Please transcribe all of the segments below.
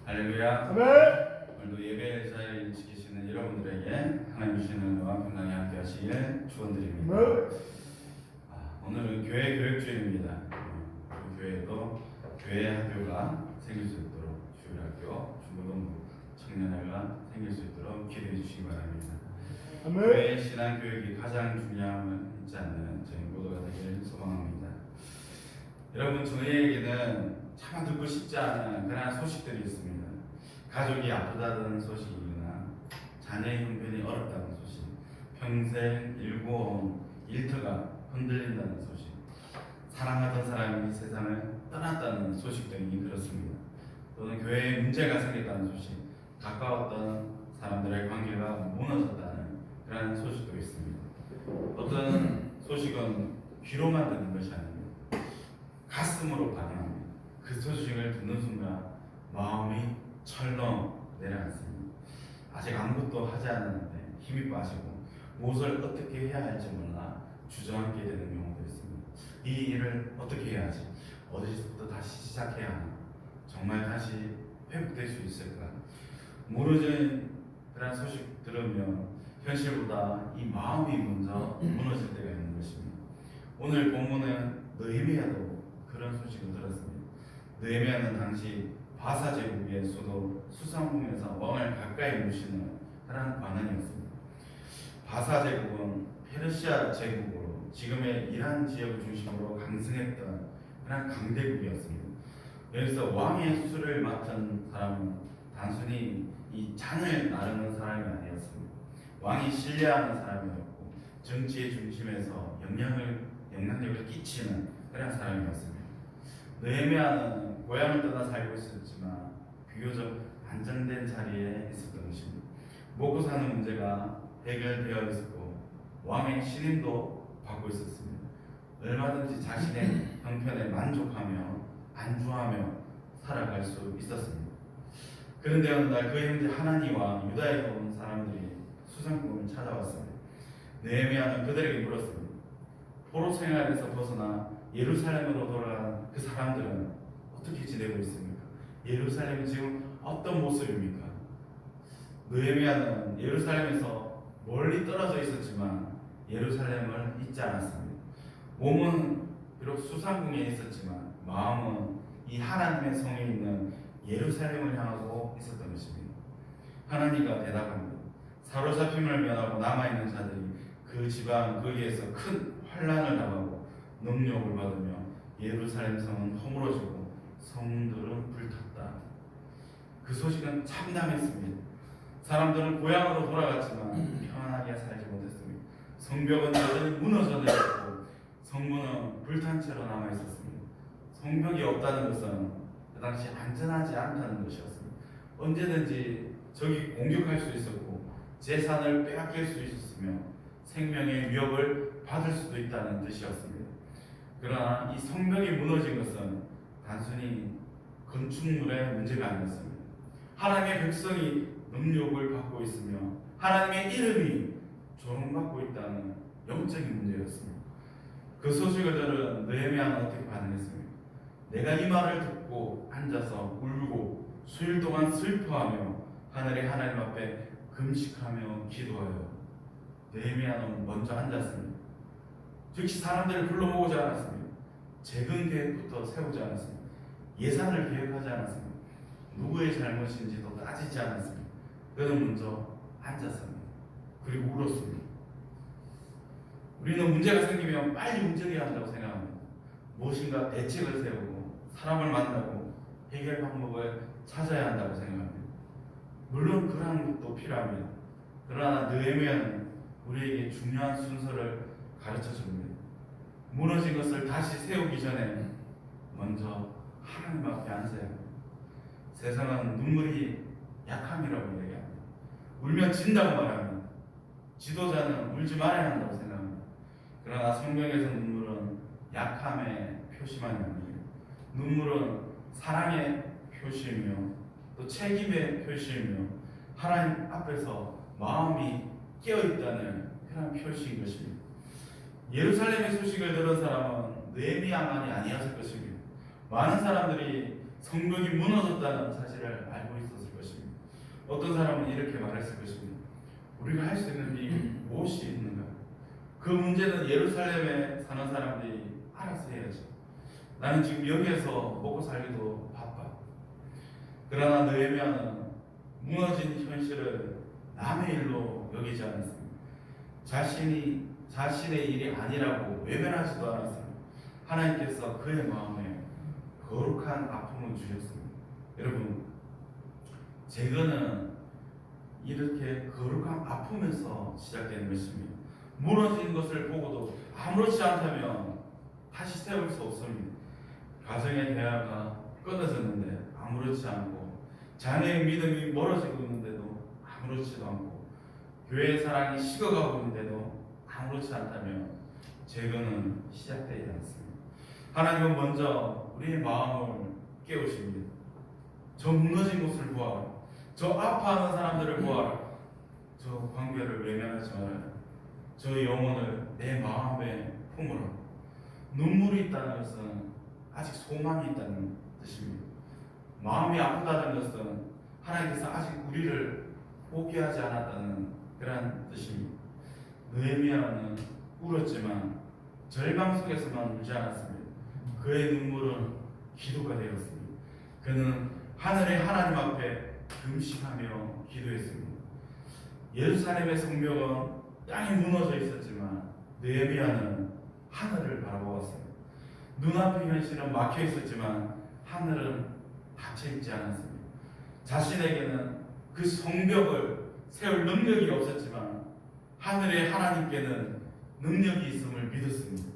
할렐루야. 아멘. 오늘도 예배 자리를 지키시는 여러분들에게 하나님 주시는 은혜와 평강이 함께 하시길 축원드립니다. 오늘은 교회 교육주일입니다. 우리 교회에도 교회 학교가 생길 수 있도록 주일학교, 중고등부, 청년회가 생길 수 있도록 기도해 주시기 바랍니다. 아멘. 교회 신앙 교육이 가장 중요함을 잊지 않는 저희 모두가 되길 소망합니다. 여러분, 저희에게는 참 듣고 싶지 않은 그런 소식들이 있습니다. 가족이 아프다는 소식이나 자녀의 형편이 어렵다는 소식, 평생 일궈온 일터가 흔들린다는 소식, 사랑하던 사람이 세상을 떠났다는 소식 등이 그렇습니다. 또는 교회에 문제가 생겼다는 소식, 가까웠던 사람들의 관계가 무너졌다는 그런 소식도 있습니다. 어떤 소식은 귀로만 듣는 것이 아닙니다. 가슴으로 반응합니다. 그 소식을 듣는 순간 마음이 철렁 내려앉습니다. 아직 아무것도 하지 않았는데 힘이 빠지고 무엇을 어떻게 해야 할지 몰라 주저앉게 되는 경우도 있습니다. 이 일을 어떻게 해야지? 어디서부터 다시 시작해야 하나? 정말 다시 회복될 수 있을까? 무너진 그런 소식 들으면 현실보다 이 마음이 먼저 무너질 때가 있는 것입니다. 오늘 본문은 느헤미야도 그런 소식을 들었습니다. 느헤미야는 당시 바사 제국의 수도 수상궁에서 왕을 가까이 모시는 그런 관원이었습니다. 바사 제국은 페르시아 제국으로 지금의 이란 지역을 중심으로 강성했던 그런 강대국이었습니다. 여기서 왕의 수술을 맡은 사람은 단순히 이 잔을 나르는 사람이 아니었습니다. 왕이 신뢰하는 사람이었고 정치의 중심에서 영향력을 끼치는 그런 사람이었습니다. 느헤미야는 고향을 떠나 살고 있었지만 비교적 안정된 자리에 있었던 것입니다. 먹고 사는 문제가 해결되어 있었고 왕의 신임도 받고 있었습니다. 얼마든지 자신의 형편에 만족하며 안주하며 살아갈 수 있었습니다. 그런데 어느 날 그의 형제 하나니와 유다에서 온 사람들이 수상궁을 찾아왔습니다. 느헤미야는 그들에게 물었습니다. 포로 생활에서 벗어나 예루살렘으로 돌아간 그 사람들은 어떻게 지내고 있습니까? 예루살렘은 지금 어떤 모습입니까? 느헤미야는 예루살렘에서 멀리 떨어져 있었지만 예루살렘을 잊지 않았습니다. 몸은 비록 수상궁에 있었지만 마음은 이 하나님의 성에 있는 예루살렘을 향하고 있었던 것입니다. 하나님과 대답합니다. 사로잡힘을 면하고 남아있는 자들이 그 지방 거기에서 큰 환난을 당하고 능욕을 받으며 예루살렘 성은 허물어지고 성들은 불탔다. 그 소식은 참담했습니다. 사람들은 고향으로 돌아갔지만 평안하게 살지 못했습니다. 성벽은 여전히 무너져 내렸고 성문은 불탄 채로 남아 있었습니다. 성벽이 없다는 것은 그 당시 안전하지 않다는 것이었습니다. 언제든지 적이 공격할 수 있었고 재산을 빼앗길 수 있었으며 생명의 위협을 받을 수도 있다는 뜻이었습니다. 그러나 이 성벽이 무너진 것은 단순히 건축물의 문제가 아니었습니다. 하나님의 백성이 능욕을 받고 있으며 하나님의 이름이 조롱받고 있다는 영적인 문제였습니다. 그 소식을 들은 느헤미야는 어떻게 반응했습니까? 내가 이 말을 듣고 앉아서 울고 수일 동안 슬퍼하며 하늘의 하나님 앞에 금식하며 기도하여 느헤미야는 먼저 앉았습니다. 즉시 사람들을 불러 모으지 않았습니다. 재건 계획부터 세우지 않았습니다. 예산을 계획하지 않았습니다. 누구의 잘못인지도 따지지 않았습니다. 그는 먼저 앉았습니다. 그리고 울었습니다. 우리는 문제가 생기면 빨리 움직여야 한다고 생각합니다. 무엇인가 대책을 세우고 사람을 만나고 해결 방법을 찾아야 한다고 생각합니다. 물론 그러한 것도 필요합니다. 그러나 느헤미야는 우리에게 중요한 순서를 가르쳐 줍니다. 무너진 것을 다시 세우기 전에 먼저 하나님 앞에 앉아야 합니다. 세상은 눈물이 약함이라고 얘기합니다. 울면 진다고 말합니다. 지도자는 울지 말아야 한다고 생각합니다. 그러나 성경에서 눈물은 약함의 표시만이 아니에요. 눈물은 사랑의 표시이며 또 책임의 표시이며 하나님 앞에서 마음이 깨어있다는 그런 표시인 것입니다. 예루살렘의 소식을 들은 사람은 느헤미야만이 아니었을 것입니다. 많은 사람들이 성벽이 무너졌다는 사실을 알고 있었을 것입니다. 어떤 사람은 이렇게 말했을 것입니다. 우리가 할 수 있는 일이 무엇이 있는가? 그 문제는 예루살렘에 사는 사람들이 알아서 해야죠. 나는 지금 여기에서 먹고 살기도 바빠. 그러나 느헤미야는 무너진 현실을 남의 일로 여기지 않았습니다. 자신의 일이 아니라고 외면하지도 않았습니다. 하나님께서 그의 마음에 거룩한 아픔을 주셨습니다. 여러분, 재건은 이렇게 거룩한 아픔에서 시작되는 것입니다. 무너진 것을 보고도 아무렇지 않다면 다시 세울 수 없습니다. 가정의 대화가 끊어졌는데 아무렇지 않고, 자녀의 믿음이 멀어지고 있는데도 아무렇지도 않고, 교회의 사랑이 식어가고 있는데도 아무렇지 않다면 재건은 시작되지 않습니다. 하나님은 먼저 우리의 마음을 깨우십니다. 저 무너진 곳을 보아라. 저 아파하는 사람들을 보아라. 저 관계를 외면하지 말아라. 저 영혼을 내 마음에 품으라. 눈물이 있다는 것은 아직 소망이 있다는 뜻입니다. 마음이 아프다는 것은 하나님께서 아직 우리를 포기하지 않았다는 그런 뜻입니다. 느헤미야는 울었지만 절망 속에서만 울지 않았습니다. 그의 눈물은 기도가 되었습니다. 그는 하늘의 하나님 앞에 금식하며 기도했습니다. 예루살렘의 성벽은 땅이 무너져 있었지만 느헤미야는 하늘을 바라보았습니다. 눈앞의 현실은 막혀 있었지만 하늘은 닫혀 있지 않았습니다. 자신에게는 그 성벽을 세울 능력이 없었지만 하늘의 하나님께는 능력이 있음을 믿었습니다.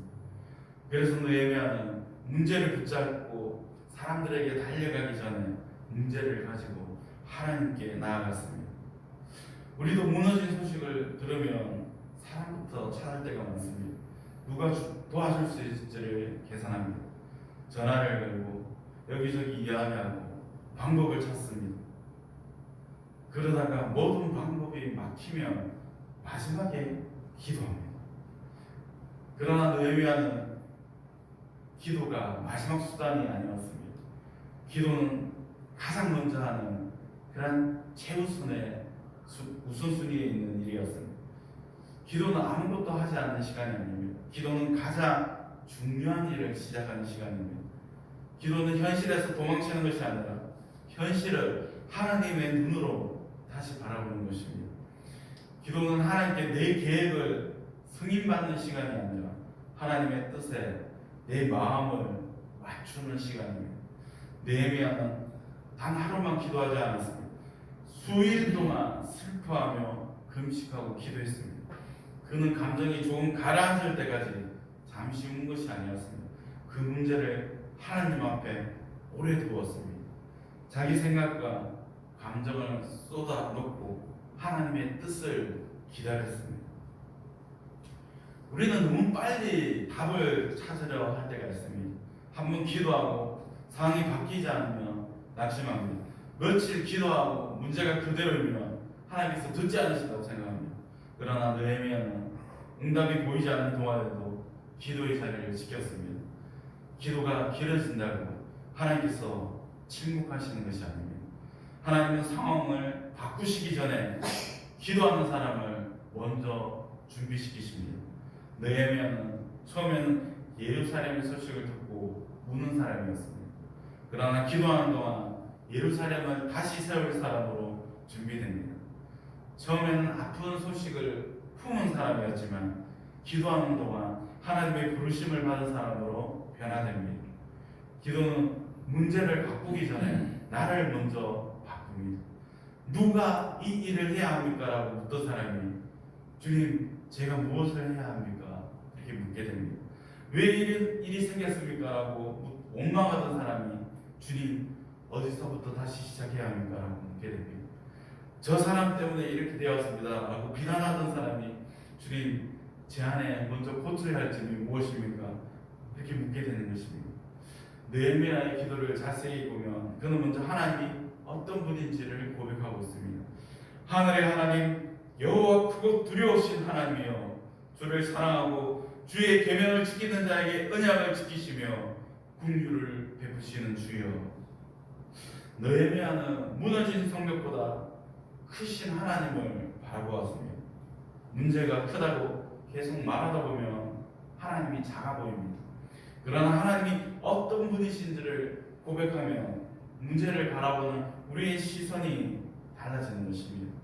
그래서 느헤미야는 문제를 붙잡고 사람들에게 달려가기 전에 문제를 가지고 하나님께 나아갔습니다. 우리도 무너진 소식을 들으면 사람부터 찾을 때가 많습니다. 누가 도와줄 수 있을지를 계산합니다. 전화를 걸고 여기저기 이야기하고 방법을 찾습니다. 그러다가 모든 방법이 막히면 마지막에 기도합니다. 그러나 느헤미야는 기도가 마지막 수단이 아니었습니다. 기도는 가장 먼저 하는 그런 최우선의 우선순위에 있는 일이었습니다. 기도는 아무것도 하지 않는 시간이 아닙니다. 기도는 가장 중요한 일을 시작하는 시간입니다. 기도는 현실에서 도망치는 것이 아니라 현실을 하나님의 눈으로 다시 바라보는 것입니다. 기도는 하나님께 내 계획을 승인받는 시간이 아니라 하나님의 뜻에 내 마음을 맞추는 시간입니다. 느헤미야는 단 하루만 기도하지 않았습니다. 수일 동안 슬퍼하며 금식하고 기도했습니다. 그는 감정이 조금 가라앉을 때까지 잠시 운 것이 아니었습니다. 그 문제를 하나님 앞에 오래 두었습니다. 자기 생각과 감정을 쏟아놓고 하나님의 뜻을 기다렸습니다. 우리는 너무 빨리 답을 찾으려 할 때가 있습니다. 한번 기도하고 상황이 바뀌지 않으면 낙심합니다. 며칠 기도하고 문제가 그대로이면 하나님께서 듣지 않으신다고 생각합니다. 그러나 느헤미야는 응답이 보이지 않는 동안에도 기도의 자리를 지켰습니다. 기도가 길어진다고 하나님께서 침묵하시는 것이 아닙니다. 하나님은 상황을 바꾸시기 전에 기도하는 사람을 먼저 준비시키십니다. 느헤미야는 처음에는 예루살렘의 소식을 듣고 우는 사람이었습니다. 그러나 기도하는 동안 예루살렘을 다시 세울 사람으로 준비됩니다. 처음에는 아픈 소식을 품은 사람이었지만 기도하는 동안 하나님의 부르심을 받은 사람으로 변화됩니다. 기도는 문제를 바꾸기 전에 나를 먼저 바꿉니다. 누가 이 일을 해야 합니까? 라고 묻던 사람이 주님, 제가 무엇을 해야 합니까? 이렇게 묻게 됩니다. 왜 이런 일이 생겼습니까? 라고 원망하던 사람이 주님, 어디서부터 다시 시작해야 합니까? 라고 묻게 됩니다. 저 사람 때문에 이렇게 되었습니다. 라고 비난하던 사람이 주님, 제 안에 먼저 고쳐야 할 점이 무엇입니까? 이렇게 묻게 되는 것입니다. 느헤미야의 기도를 자세히 보면 그는 먼저 하나님이 어떤 분인지를 고백하고 있습니다. 하늘의 하나님, 여호와 크고 두려우신 하나님이여, 주를 사랑하고 주의 계명을 지키는 자에게 언약을 지키시며 긍휼을 베푸시는 주여. 느헤미야는 무너진 성벽보다 크신 하나님을 바라보았습니다. 문제가 크다고 계속 말하다 보면 하나님이 작아 보입니다. 그러나 하나님이 어떤 분이신지를 고백하면 문제를 바라보는 우리의 시선이 달라지는 것입니다.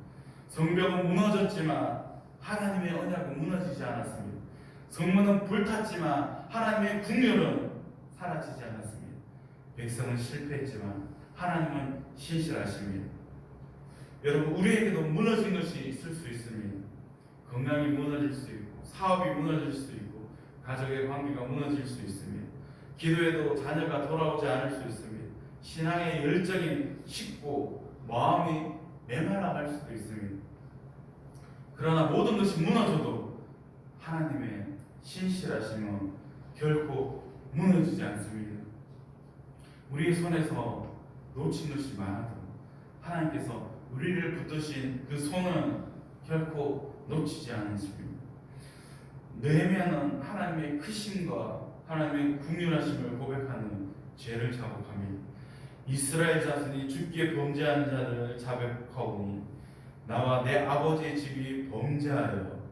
성벽은 무너졌지만 하나님의 언약은 무너지지 않았습니다. 성문은 불탔지만 하나님의 국률은 사라지지 않았습니다. 백성은 실패했지만 하나님은 신실하십니다. 여러분, 우리에게도 무너진 것이 있을 수 있습니다. 건강이 무너질 수 있고, 사업이 무너질 수 있고, 가족의 관계가 무너질 수 있습니다. 기도에도 자녀가 돌아오지 않을 수 있습니다. 신앙의 열정이 식고 마음이 메말라갈 수도 있습니다. 그러나 모든 것이 무너져도 하나님의 신실하심은 결코 무너지지 않습니다. 우리의 손에서 놓친 것이 많아도 하나님께서 우리를 붙드신 그 손은 결코 놓치지 않으십니다. 느헤미야는 하나님의 크심과 하나님의 긍휼하심을 고백하는 죄를 자복합니다. 이스라엘 자손이 주께 범죄한 자들을 자백하오니 나와 내 아버지의 집이 범죄하여.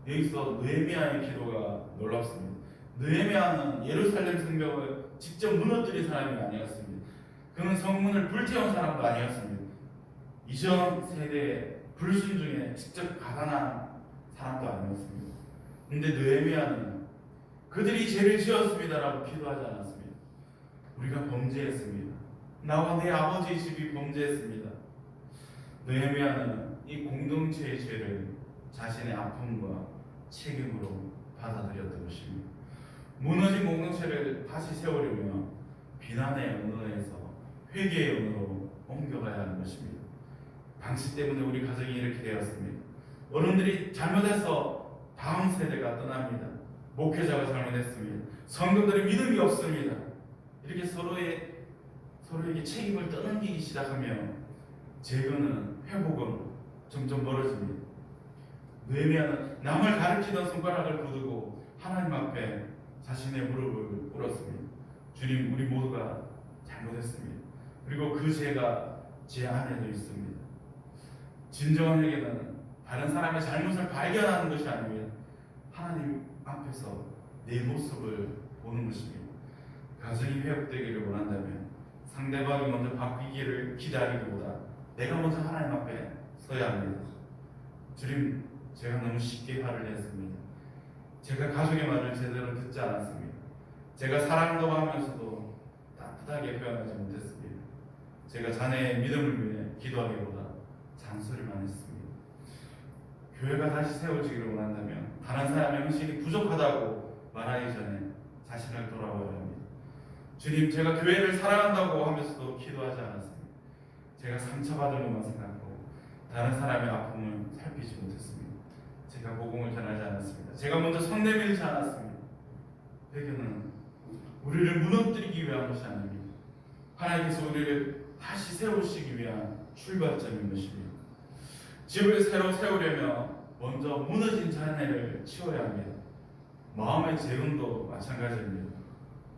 여기서 느헤미야의 기도가 놀랍습니다. 느헤미야는 예루살렘 성벽을 직접 무너뜨린 사람이 아니었습니다. 그는 성문을 불태운 사람도 아니었습니다. 이전 세대의 불순종에 직접 가담한 사람도 아니었습니다. 근데 느헤미야는 그들이 죄를 지었습니다라고 기도하지 않았습니다. 우리가 범죄했습니다. 나와 내 아버지의 집이 범죄했습니다. 느헤미야는 이 공동체의 죄를 자신의 아픔과 책임으로 받아들였던 것입니다. 무너진 공동체를 다시 세우려면 비난의 언어에서 회개의 언어로 옮겨가야 하는 것입니다. 당시 때문에 우리 가정이 이렇게 되었습니다. 어른들이 잘못해서 다음 세대가 떠납니다. 목회자가 잘못했습니다. 성도들의 믿음이 없습니다. 이렇게 서로에게 책임을 떠넘기기 시작하면 재건은, 회복은 점점 멀어집니다. 느헤미야는 남을 가리키던 손가락을 거두고 하나님 앞에 자신의 무릎을 꿇었습니다. 주님, 우리 모두가 잘못했습니다. 그리고 그 죄가 제 안에도 있습니다. 진정한 회개는 다른 사람의 잘못을 발견하는 것이 아닙니다. 하나님 앞에서 내 모습을 보는 것입니다. 가정이 회복되기를 원한다면 상대방이 먼저 바뀌기를 기다리기보다 내가 먼저 하나님 앞에 서야 합니다. 주님, 제가 너무 쉽게 화를 냈습니다. 제가 가족의 말을 제대로 듣지 않았습니다. 제가 사랑한다고 하면서도 따뜻하게 표현하지 못했습니다. 제가 자네의 믿음을 위해 기도하기보다 잔소리만 했습니다. 교회가 다시 세워지기를 원한다면 다른 사람의 헌신이 부족하다고 말하기 전에 자신을 돌아봐야 합니다. 주님, 제가 교회를 사랑한다고 하면서도 기도하지 않았습니다. 제가 상처받은 것만 생각하고 다른 사람의 아픔을 살피지 못했습니다. 제가 복음을 전하지 않았습니다. 제가 먼저 손 내밀지 않았습니다. 회개는 우리를 무너뜨리기 위한 것이 아닙니다. 하나님께서 우리를 다시 세우시기 위한 출발점인 것입니다. 집을 새로 세우려면 먼저 무너진 잔해를 치워야 합니다. 마음의 재건도 마찬가지입니다.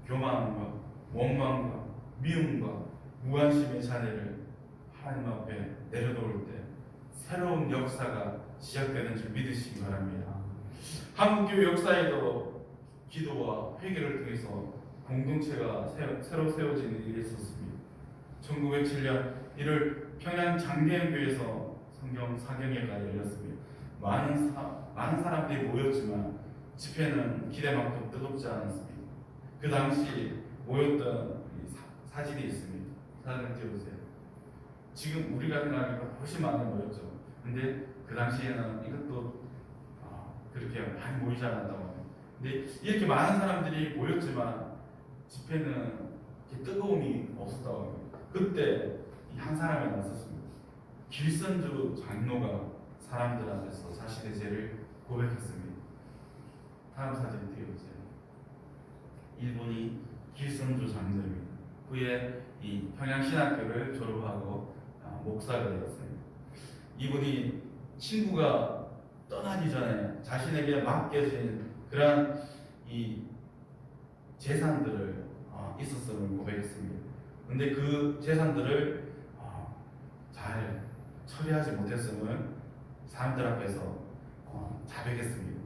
교만과 원망과 미움과 무관심의 잔해를 하나님 앞에 내려놓을 때 새로운 역사가 시작되는 줄 믿으시기 바랍니다. 한국교회 역사에도 기도와 회개를 통해서 공동체가 새로 세워지는 일이 있었습니다. 1907년 1월 평양 장대현교회에서 성경 사경회가 열렸습니다. 많은 사람들이 모였지만 집회는 기대만큼 뜨겁지 않았습니다. 그 당시 모였던 사진이 있습니다. 사진 찍어보세요. 지금 우리가 생각하기보다 훨씬 많이 모였죠. 근데 그 당시에는 이것도 그렇게 많이 모이지 않았다고 합니다. 근데 이렇게 많은 사람들이 모였지만 집회는 이렇게 뜨거움이 없었다고 합니다. 그때 한 사람이 나섰습니다. 길선주 장로가 사람들 앞에서 자신의 죄를 고백했습니다. 다음 사진 띄워주세요. 이분이 길선주 장로입니다. 후에 이 평양신학교를 졸업하고 목사가 되었습니다. 이분이 친구가 떠나기 전에 자신에게 맡겨진 그러한 이 재산들을 있었음을 고백했습니다. 근데 그 재산들을 잘 처리하지 못했음을 사람들 앞에서 자백했습니다.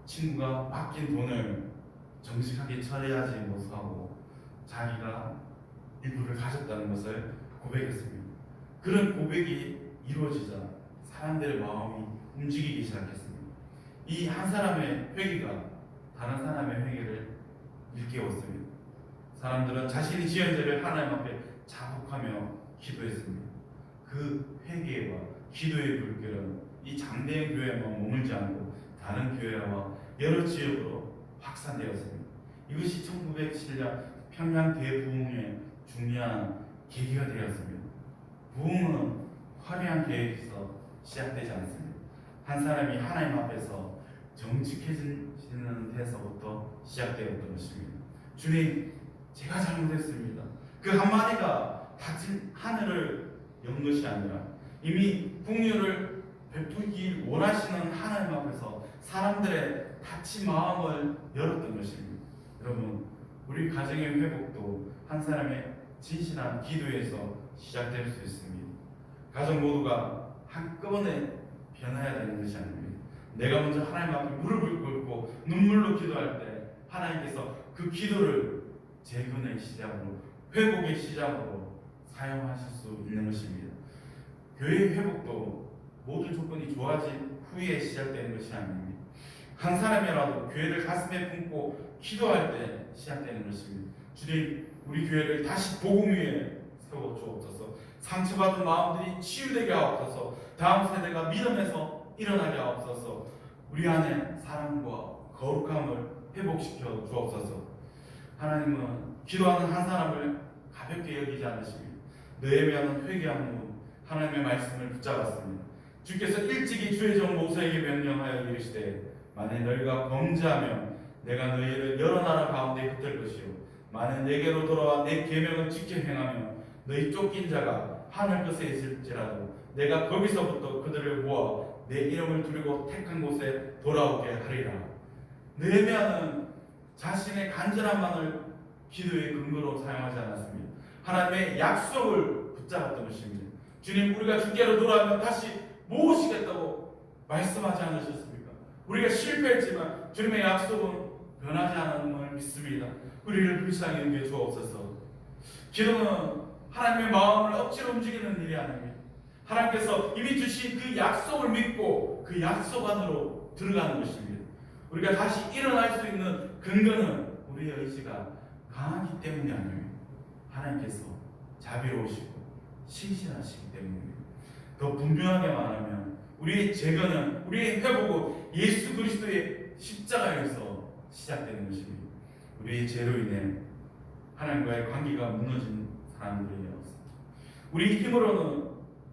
친구가 맡긴 돈을 정직하게 처리하지 못하고 자기가 일부를 가졌다는 것을 고백했습니다. 그런 고백이 이루어지자 사람들의 마음이 움직이기 시작했습니다. 이 한 사람의 회개가 다른 사람의 회개를 일깨웠습니다. 사람들은 자신이 지은 죄를 하나님 앞에 자복하며 기도했습니다. 그 회개와 기도의 불길은 이 장대현 교회에만 머물지 않고 다른 교회와 여러 지역으로 확산되었습니다. 이것이 1907년 평양 대부흥의 중요한 계기가 되었습니다. 부흥은 화려한 계획에서 시작되지 않습니다. 한 사람이 하나님 앞에서 정직해지는 데서부터 시작되었던 것입니다. 주님, 제가 잘못했습니다. 그 한마디가 닫힌 하늘을 연 것이 아니라 이미 풍요를 베푸길 원하시는 하나님 앞에서 사람들의 닫힌 마음을 열었던 것입니다. 여러분, 우리 가정의 회복도 한 사람의 진실한 기도에서 시작될 수 있습니다. 가족 모두가 한꺼번에 변해야 되는 것이 아닙니다. 내가 먼저 하나님 앞에 무릎을 꿇고 눈물로 기도할 때 하나님께서 그 기도를 재건의 시작으로, 회복의 시작으로 사용하실 수 있는 것입니다. 교회 회복도 모든 조건이 좋아진 후에 시작되는 것이 아닙니다. 한 사람이라도 교회를 가슴에 품고 기도할 때 시작되는 것입니다. 주님, 우리 교회를 다시 복음 위에 세워 주옵소서. 상처받은 마음들이 치유되게 하옵소서. 다음 세대가 믿음에서 일어나게 하옵소서. 우리 안에 사랑과 거룩함을 회복시켜 주옵소서. 하나님은 기도하는 한 사람을 가볍게 여기지 않으십니다. 느헤미야는 회개한 후 하나님의 말씀을 붙잡았습니다. 주께서 일찍이 주의 종 모세에게 명령하여 이르시되 만일 너희가 범죄하면 내가 너희를 여러 나라 가운데 흩을 것이요 만일 내게로 돌아와 내 계명을 지켜 행하며 너희 쫓긴 자가 하늘 끝에 있을지라도 내가 거기서부터 그들을 모아 내 이름을 두르고 택한 곳에 돌아오게 하리라. 느헤미야는 자신의 간절함만을 기도의 근거로 사용하지 않았습니다. 하나님의 약속을 붙잡았던 것입니다. 주님, 우리가 주께로 돌아오면 다시 모으시겠다고 말씀하지 않으셨습니까? 우리가 실패했지만 주님의 약속은 변하지 않음을 믿습니다. 우리를 불쌍히 여겨 주옵소서. 기도는 하나님의 마음을 억지로 움직이는 일이 아닙니다. 하나님께서 이미 주신 그 약속을 믿고 그 약속 안으로 들어가는 것입니다. 우리가 다시 일어날 수 있는 근거는 우리의 의지가 강하기 때문이 아닙니다. 하나님께서 자비로우시고 신실하시기 때문입니다. 더 분명하게 말하면 우리의 재건은, 우리의 회복은 예수 그리스도의 십자가에서 시작되는 것입니다. 우리의 죄로 인해 하나님과의 관계가 무너진 사람들이었습니다. 우리 힘으로는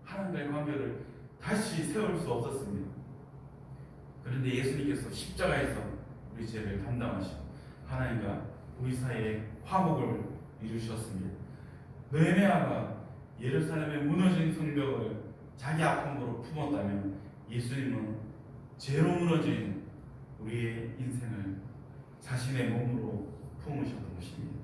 하나님과의 관계를 다시 세울 수 없었습니다. 그런데 예수님께서 십자가에서 우리 죄를 담당하시고 하나님과 우리 사이에 화목을 이루셨습니다. 느헤미야가 예루살렘의 무너진 성벽을 자기 아픔으로 품었다면 예수님은 죄로 무너진 우리의 인생을 자신의 몸으로 품으셨던 것입니다.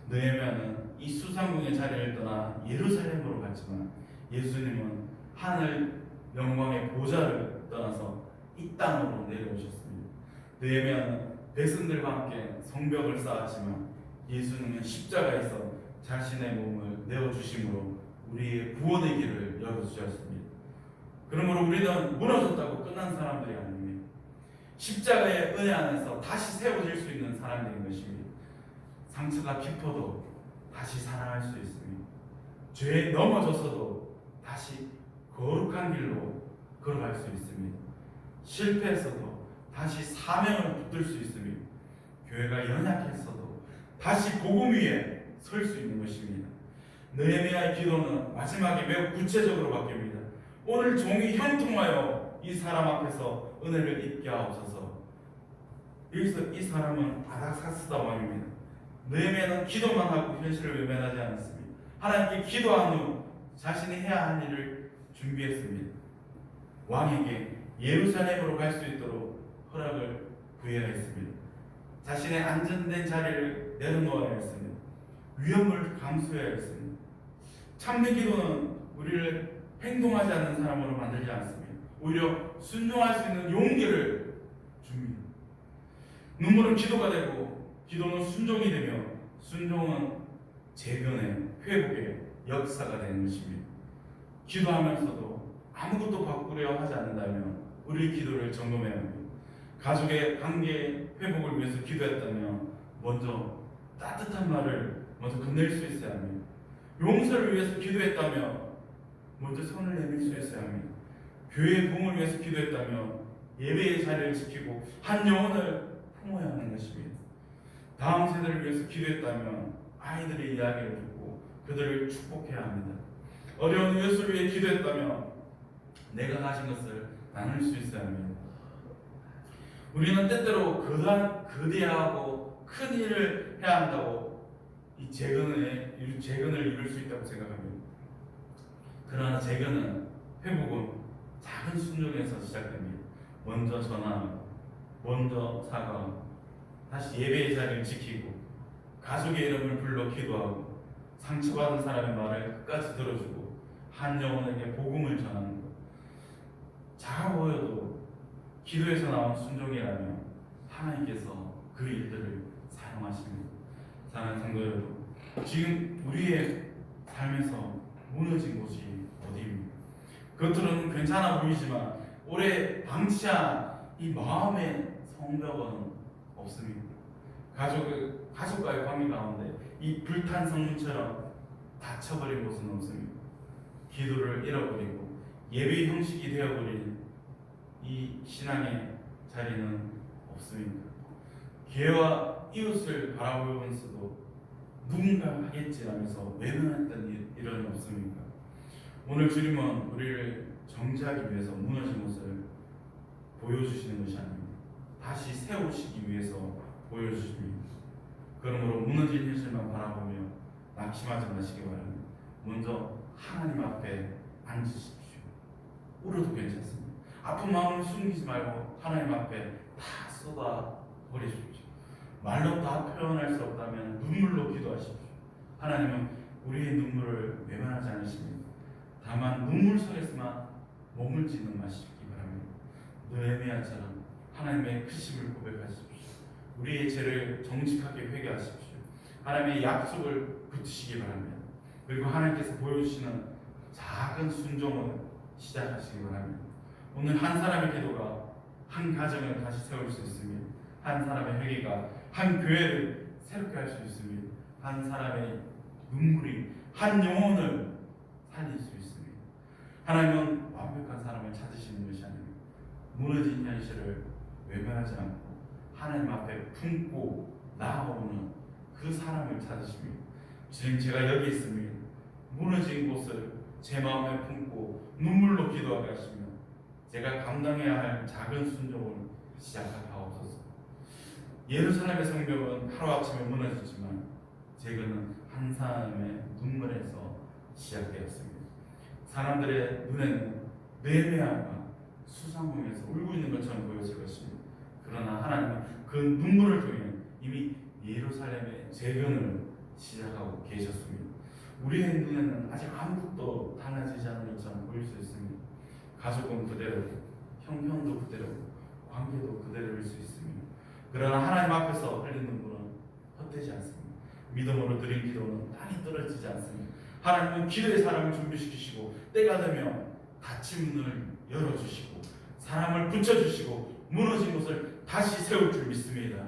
느헤미야는 이 수상궁의 자리를 떠나 예루살렘으로 갔지만 예수님은 하늘 영광의 보좌를 떠나서 이 땅으로 내려오셨습니다. 느헤미야는 백성들과 함께 성벽을 쌓았지만 예수님은 십자가에서 자신의 몸을 내어주심으로 우리의 구원의 길을 열어주셨습니다. 그러므로 우리는 무너졌다고 끝난 사람들이 아닙니다. 십자가의 은혜 안에서 다시 세워질 수 있는 사람들인 것입니다. 상처가 깊어도 다시 살아날 수 있습니다. 죄에 넘어져서도 다시 거룩한 길로 걸어갈 수 있습니다. 실패했어도 다시 사명을 붙들 수 있습니다. 교회가 연약했어도 다시 복음 위에 설 수 있는 것입니다. 느헤미야의 기도는 마지막에 매우 구체적으로 바뀝니다. 오늘 종이 형통하여 이 사람 앞에서 은혜를 입게 하옵소서. 여기서 이 사람은 아닥사스다 왕입니다. 느헤미야는 기도만 하고 현실을 외면하지 않았습니다. 하나님께 기도한 후 자신이 해야 할 일을 준비했습니다. 왕에게 예루살렘으로 갈 수 있도록 허락을 구해야 했습니다. 자신의 안전된 자리를 내려놓아야 했습니다. 위험을 감수해야겠습니다. 참된 기도는 우리를 행동하지 않는 사람으로 만들지 않습니다. 오히려 순종할 수 있는 용기를 줍니다. 눈물은 기도가 되고 기도는 순종이 되며 순종은 재변의 회복의 역사가 되는 것입니다. 기도하면서도 아무것도 바꾸려 하지 않는다면 우리 기도를 점검해야 합니다. 가족의 관계 회복을 위해서 기도했다면 먼저 따뜻한 말을 먼저 건넬 수 있어야 합니다. 용서를 위해서 기도했다면 먼저 손을 내밀 수 있어야 합니다. 교회의 부흥을 위해서 기도했다면 예배의 자리를 지키고 한 영혼을 품어야 하는 것입니다. 다음 세대를 위해서 기도했다면 아이들의 이야기를 듣고 그들을 축복해야 합니다. 어려운 이웃을 위해 기도했다면 내가 가진 것을 나눌 수 있어야 합니다. 우리는 때때로 거대하고 큰 일을 해야 한다고 이 재건을 이룰 수 있다고 생각합니다. 그러나 재건은 회복은 작은 순종에서 시작됩니다. 먼저 전화하고 먼저 사과하고 다시 예배의 자리를 지키고 가족의 이름을 불러 기도하고 상처받은 사람의 말을 끝까지 들어주고 한 영혼에게 복음을 전하는 것. 작아 보여도 기도에서 나온 순종이라면 하나님께서 그 일들을 사용하십니다. 사랑하는 성도 여러분, 지금 우리의 삶에서 무너진 곳이 어디입니까? 겉으로는 괜찮아 보이지만 오래 방치한 이 마음의 성벽은 없습니다. 가족과의 관계 가운데 이 불탄 성문처럼 닫혀버린 곳은 없습니다. 기도를 잃어버리고 예배 형식이 되어버린 이 신앙의 자리는 없습니다. 교회와 이웃을 바라보면서도 누군가 하겠지 하면서 외면했던 일은 없습니까? 오늘 주님은 우리를 정지하기 위해서 무너진 것을 보여주시는 것이 아닙니다. 다시 세우시기 위해서 보여주십니다. 그러므로 무너진 현실만 바라보며 낙심하지 마시기 바랍니다. 먼저 하나님 앞에 앉으십시오. 울어도 괜찮습니다. 아픈 마음을 숨기지 말고 하나님 앞에 다 쏟아 버리십시오. 말로 다 표현할 수 없다면 눈물로 기도하십시오. 하나님은 우리의 눈물을 외면하지 않으십니다. 다만 눈물 속에서만 머물지는 마시기 바랍니다. 느헤미야처럼 하나님의 크심을 고백하십시오. 우리의 죄를 정직하게 회개하십시오. 하나님의 약속을 붙이시기 바랍니다. 그리고 하나님께서 보여주시는 작은 순종을 시작하시기 바랍니다. 오늘 한 사람의 기도가 한 가정을 다시 세울 수 있습니다. 한 사람의 회개가 한 교회를 새롭게 할 수 있습니다. 한 사람의 눈물이 한 영혼을 살릴 수 있습니다. 하나님은 완벽한 사람을 찾으시는 것이 아닙니다. 무너진 현실을 외면하지 않고 하나님 앞에 품고 나아오는 그 사람을 찾으십니다. 지금 제가 여기 있습니다. 무너진 곳을 제 마음에 품고 눈물로 기도하게 하시며 제가 감당해야 할 작은 순종을 시작하게 하옵소서. 예루살렘의 성벽은 하루아침에 무너지지만 재건은 한 사람의 눈물에서 시작되었습니다. 사람들의 눈에는 느헤미야가 수상궁에서 울고 있는 것처럼 보였을 것입니다. 그러나 하나님은 그 눈물을 통해 이미 예루살렘의 재건을 시작하고 계셨습니다. 우리의 눈에는 아직 아무것도 달라지지 않은 것처럼 보일 수 있습니다. 가족은 그대로고 형편도 그대로고 관계도 그대로일 수 있습니다. 그러나 하나님 앞에서 흘린 눈물은 헛되지 않습니다. 믿음으로 드린 기도는 땅이 떨어지지 않습니다. 하나님은 기도의 사람을 준비시키시고 때가 되면 닫힌 문을 열어주시고 사람을 붙여주시고 무너진 곳을 다시 세울 줄 믿습니다.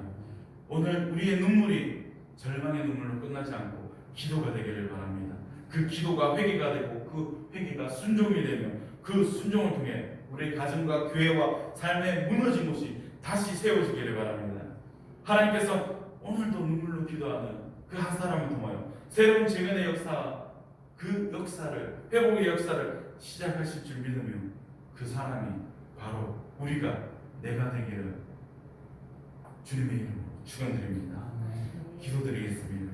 오늘 우리의 눈물이 절망의 눈물로 끝나지 않고 기도가 되기를 바랍니다. 그 기도가 회개가 되고 그 회개가 순종이 되면 그 순종을 통해 우리 가정과 교회와 삶의 무너진 곳이 다시 세워지기를 바랍니다. 하나님께서 오늘도 눈물로 기도하는 그 한 사람을 통하여 새로운 재건의 역사, 그 역사를, 회복의 역사를 시작하실 줄 믿으며 그 사람이 바로 우리가 내가 되기를 주님의 이름으로 축원드립니다. 기도드리겠습니다.